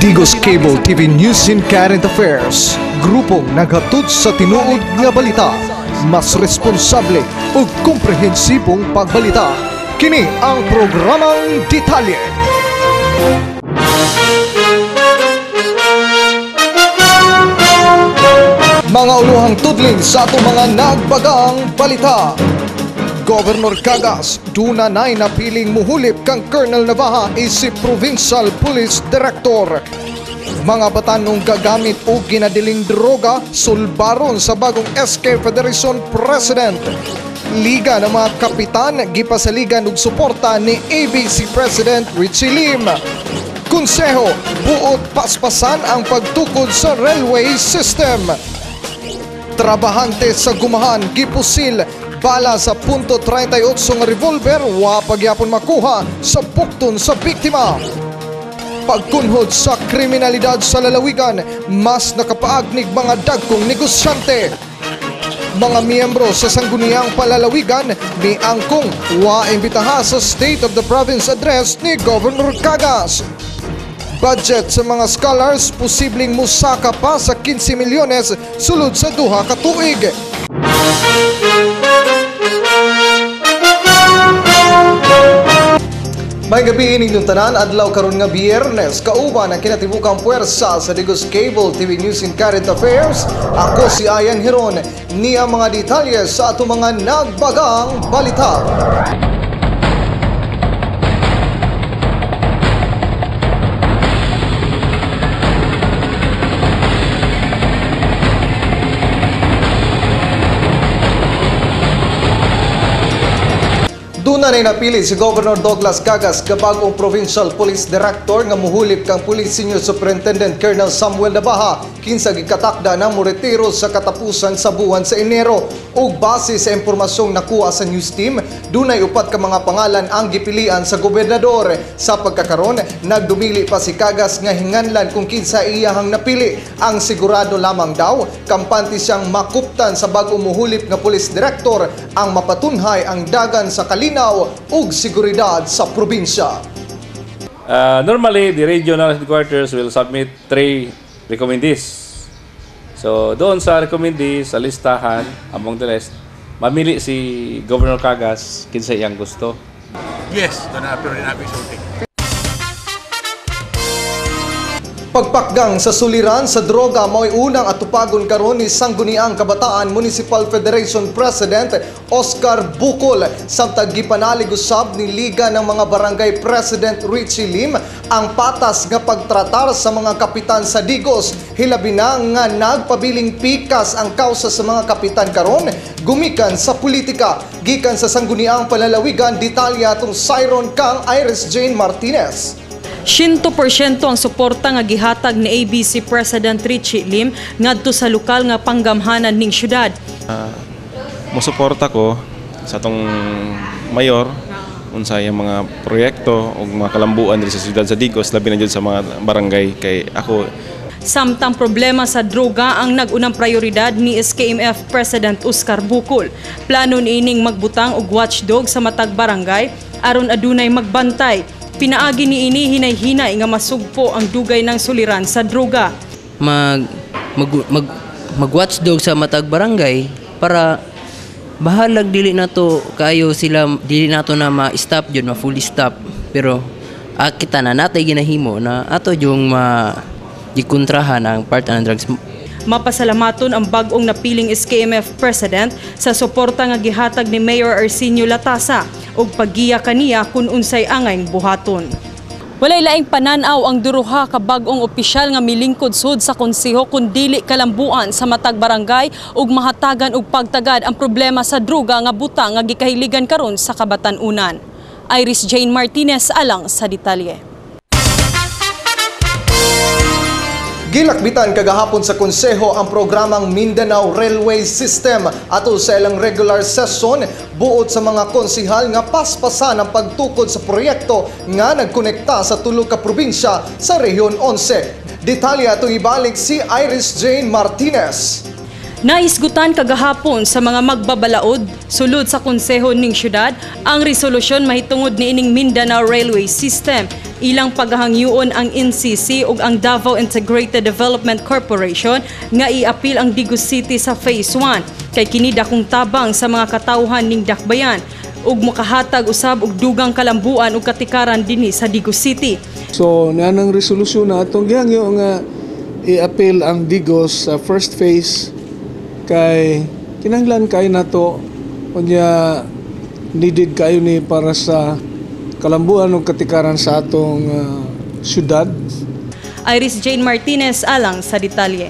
Digos Cable TV News and Current Affairs. Grupong naghatod sa tinuod nga balita. Mas responsable ug komprehensibong pagbalita. Kini ang programang Detalye. Mga uluhang tudling sa ato mga nagbagang balita. Governor Cagas, duna nay napiling muhulip kang Colonel Navaja isip Provincial Police Director. Mga batanong gagamit o ginadiling droga sulbaron sa bagong SK Federation President. Liga ng mga kapitan gipasaligan og suporta ni ABC President Richie Lim. Konseho, buot paspasan ang pagtukod sa railway system. Trabahante sa gumahan gipusil bala sa .38 nga revolver wa pagyapon makuha sa bukton sa biktima. Pagkunhod sa kriminalidad sa lalawigan, mas nakapaagnig mga dagkong negosyante. Mga miyembro sa sangguniang palalawigan ni angkong wa imbitaha sa State of the Province Address ni Governor Cagas. Budget sa mga scholars posibleng musaka pa sa 15 milyones sulod sa duha ka tuig. May gabi ining tanan adlaw karon nga Biyernes kauban ang kinatibukang puwersa sa Digos Cable TV News and Current Affairs. Ako si Ayan Heron, niya mga detalye sa ato mga nagbagang balita. Duna na napili si Governor Douglas Cagas kabag-ong Provincial Police Director nga muhulip kang Police Senior Superintendent Colonel Samuel Navaja kinsa gikatakda ng moretiro sa katapusan sa buwan sa Enero. Ug base sa impormasyong nakuha sa news team, dunay upat ka mga pangalan ang gipilian sa gobernador. Sa pagkakaron, nagdumili pa si Cagas nga hinganlan kung kinsa iyahang napili. Ang sigurado lamang daw, kampante siyang makuptan sa bag-ong muhulip nga Police Director ang mapatunhay ang dagan sa kalinaw ug seguridad sa probinsya. Normally, the regional headquarters will submit 3 recommendees. So, doon sa recommendees, sa listahan, among the rest, mamili si Governor Cagas kinsa iyang gusto. Yes, doon na pero rin namin sulting. Pagpakgang sa suliran sa droga mao'y unang atupagon karon ni Sangguniang Kabataan Municipal Federation President Oscar Bukol. Samtang gipanalig usab ni Liga ng mga Barangay President Richie Lim ang patas nga pagtratar sa mga kapitan sa Digos. Hilabi na nga nagpabiling pikas ang kausa sa mga kapitan karon gumikan sa politika. Gikan sa Sangguniang Palalawigan, detalya atong Siron kang Iris Jane Martinez. 100% ang suporta nga gihatag ni ABC President Richie Lim ngadto sa lokal nga panggamhanan ning syudad. Mosuporta ko sa tong mayor unsay mga proyekto ug mga kalambuan diri sa syudad sa Digos labi na jud sa mga barangay kay ako. Samtang problema sa droga ang nag-unang prioridad ni SKMF President Oscar Bukol. Plano niining magbutang og watchdog sa matag barangay aron adunay magbantay. Pinaagi niini hinay-hinay nga masugpo ang dugay ng suliran sa droga. Mag-watchdog sa matag barangay para bahalag dili nato kayo sila dili nato na ma-stop jud ma-fully stop pero kita na natay ginahimo na ato yung gikontrahan ang part ng drugs. Mapasalamaton ang bag-ong napiling SKMF President sa suporta nga gihatag ni Mayor Arsenio Latasa ug paggiya kaniya kung unsay angay buhaton. Walay laing pananaw ang duruha ka bag-ong opisyal nga milingkod sud sa konseho kun dili kalambuan sa matag barangay ug mahatagan og pagtagad ang problema sa droga nga butang nga gikahiligan karon sa Kabatan-unan. Iris Jane Martinez alang sa detalye. Gilakbitan kagahapon sa konseho ang programang Mindanao Railway System ato sa ilang regular session buot sa mga konsehal nga paspasan ang pagtukod sa proyekto nga nagkonekta sa tulo ka probinsya sa Rehiyon 11. Detalya ato ibalik si Iris Jane Martinez. Naisgutan kagahapon sa mga magbabalaod sulod sa konseho ning syudad ang resolusyon mahitungod niining Mindanao Railway System. Ilang paghangyoon ang NCC ug ang Davao Integrated Development Corporation nga i-apil ang Digos City sa Phase 1 kay kini dakong tabang sa mga katawhan ning dakbayan ug makahatag usab og dugang kalambuan ug katikaran dinhi sa Digos City. So nanang resolusyon na atong gihangyo nga i-appeal ang Digos sa first phase kay kinahanglan kay nato unya needed kayo ni para sa kalambuan ug katikaran sa atong syudad. Iris Jane Martinez alang sa detalye.